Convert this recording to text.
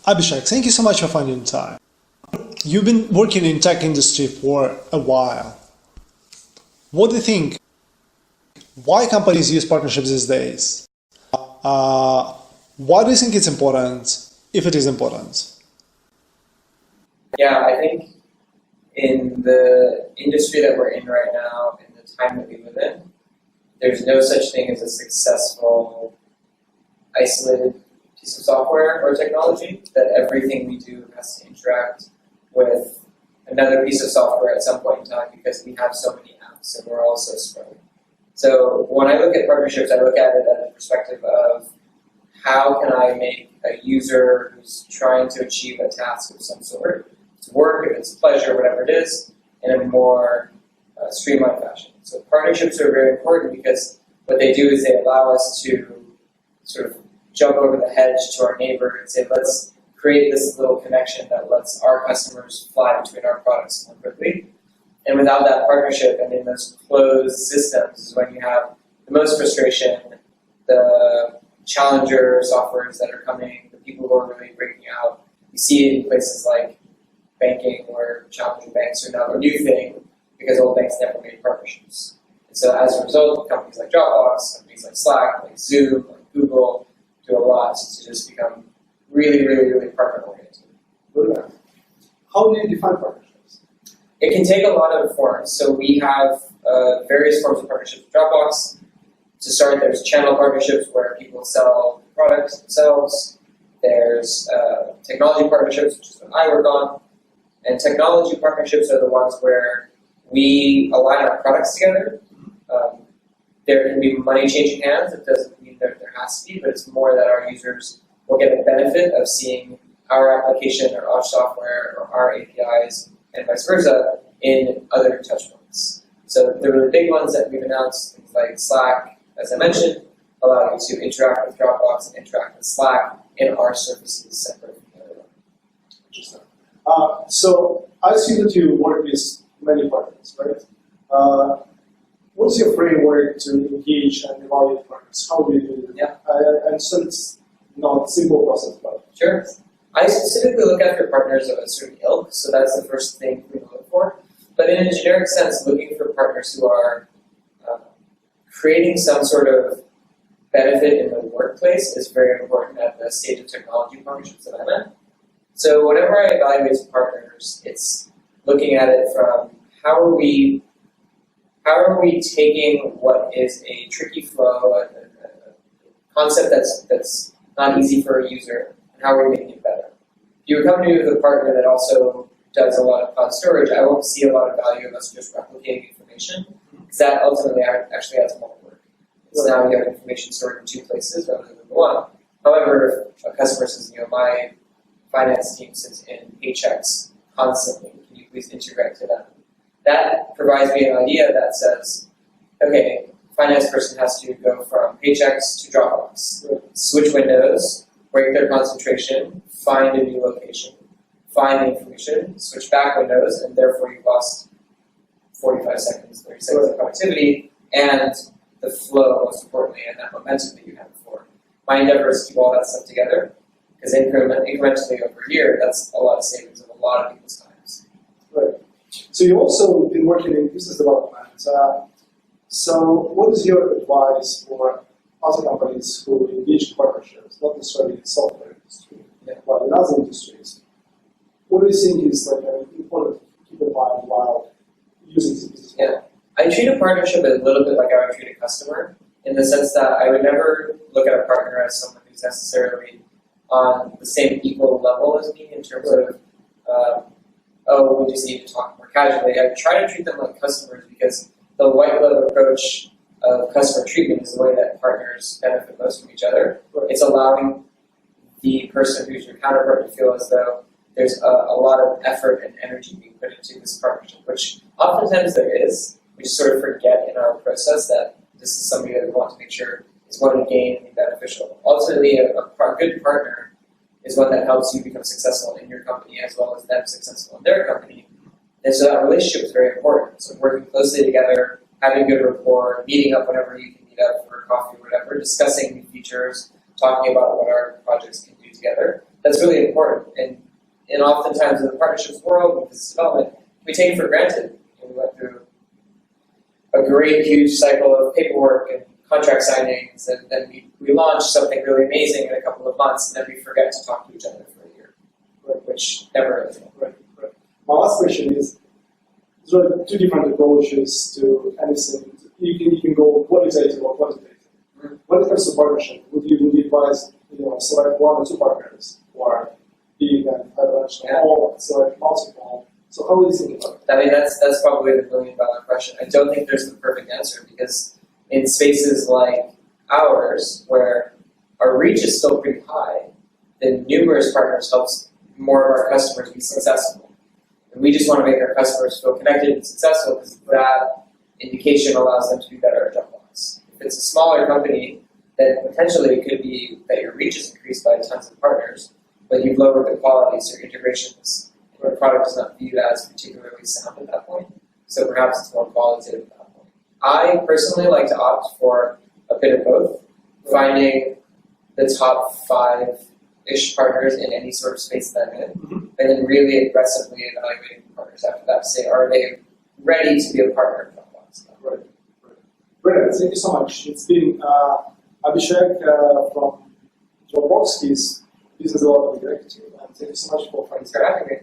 Abhishek, thank you so much for finding time. You've been working in tech industry for a while. What do you think? Why companies use partnerships these days? Why do you think it's important, if it is important? Yeah, I think in the industry that we're in right now, in the time that we live in, there's no such thing as a successful, isolated piece of software or technology, that everything we do has to interact with another piece of software at some point in time because we have so many apps and we're all so spread. So when I look at partnerships, I look at it at the perspective of how can I make a user who's trying to achieve a task of some sort, if it's work, if it's pleasure, whatever it is, in a more streamlined fashion. So partnerships are very important because what they do is they allow us to sort of jump over the hedge to our neighbor and say, let's create this little connection that lets our customers fly between our products more quickly. And without that partnership and in those closed systems is when you have the most frustration, the challenger softwares that are coming, the people who are really breaking out. You see it in places like banking where challenger banks are now a new thing because old banks never made partnerships. And so as a result, companies like Dropbox, companies like Slack, like Zoom, like Google do a lot to just become really, really, really partner-oriented. How do you define partnerships? It can take a lot of forms. So we have various forms of partnerships with Dropbox. To start, there's channel partnerships where people sell products themselves. There's technology partnerships, which is what I work on. And technology partnerships are the ones where we align our products together. There can be money changing hands. It doesn't mean that there has to be, but it's more that our users will get the benefit of seeing our application or our software or our APIs and vice versa in other touchpoints. So the really big ones that we've announced, things like Slack, as I mentioned, allow you to interact with Dropbox and interact with Slack in our services separate from the other one. Interesting. So I see that you work with many partners, right? What's your framework to engage and evaluate partners? How do you do it? Yeah. And so it's not a simple process, but sure. I specifically look after partners of a certain ilk, so that's the first thing we look for. But in a generic sense, looking for partners who are creating some sort of benefit in the workplace is very important at the stage of technology partnerships that I'm at. So whenever I evaluate partners, it's looking at it from how are we taking what is a tricky flow, a concept that's not easy for a user, and how are we making it better? If you come to me with a partner that also does a lot of cloud storage, I won't see a lot of value of us just replicating information, because that ultimately actually adds more work. So now you have information stored in two places rather than one. However, if a customer says, my finance team sits in paychecks constantly, can you please integrate to them? That provides me an idea that says, okay, finance person has to go from paychecks to Dropbox, switch windows, break their concentration, find a new location, find the information, switch back windows, and therefore you've lost 45 seconds, 30 seconds of productivity, and the flow, most importantly, and that momentum that you had before. My endeavor is to keep all that stuff together, because incrementally over a year, that's a lot of savings of a lot of people's times. right. So you've also been working in business development. So what is your advice for other companies who engage in partnerships, not necessarily in the software industry, but in other industries? What do you think is important to keep in mind while using this business model? I treat a partnership a little bit like I would treat a customer, in the sense that I would never look at a partner as someone who's necessarily on the same equal level as me in terms of, we just need to talk more casually. I try to treat them like customers because the white glove approach of customer treatment is the way that partners benefit most from each other. It's allowing the person who's your counterpart to feel as though there's a lot of effort and energy being put into this partnership, which oftentimes there is. We just sort of forget in our process that this is somebody that we want to make sure is going to gain and be beneficial. Ultimately, a good partner is one that helps you become successful in your company as well as them successful in their company. And so that relationship is very important. So working closely together, having good rapport, meeting up whenever you can meet up for coffee or whatever, discussing new features, talking about what our projects can do together. that's really important. And oftentimes in the partnerships world, with business development, we take it for granted. We went through a great, huge cycle of paperwork and contract signings, and then we launch something really amazing in a couple of months, and then we forget to talk to each other for a year, which never really happened. Right. My last question is, there are two different approaches to anything. You can go qualitative or quantitative. Mm-hmm. When it comes to partnership, would you advise select one or two partners, or be then or select multiple? So how do you think about it? I mean, that's probably the $1 million question. I don't think there's the perfect answer, because in spaces like ours, where our reach is still pretty high, then numerous partners helps more of our customers be successful. And we just want to make our customers feel connected and successful, because that indication allows them to be better at Dropbox. If it's a smaller company, then potentially it could be that your reach is increased by tons of partners, but you've lowered the quality, so your integrations and your product is not viewed as particularly sound at that point. So perhaps it's more qualitative at that point. I personally like to opt for a bit of both, finding the top 5-ish partners in any sort of space that I'm in, and then really aggressively evaluating partners after that to say, are they ready to be a partner of Dropbox? Right. Brilliant. Thank you so much. It's been Abhishek from Dropbox. He's business development executive, and thank you so much for Thanks for having me.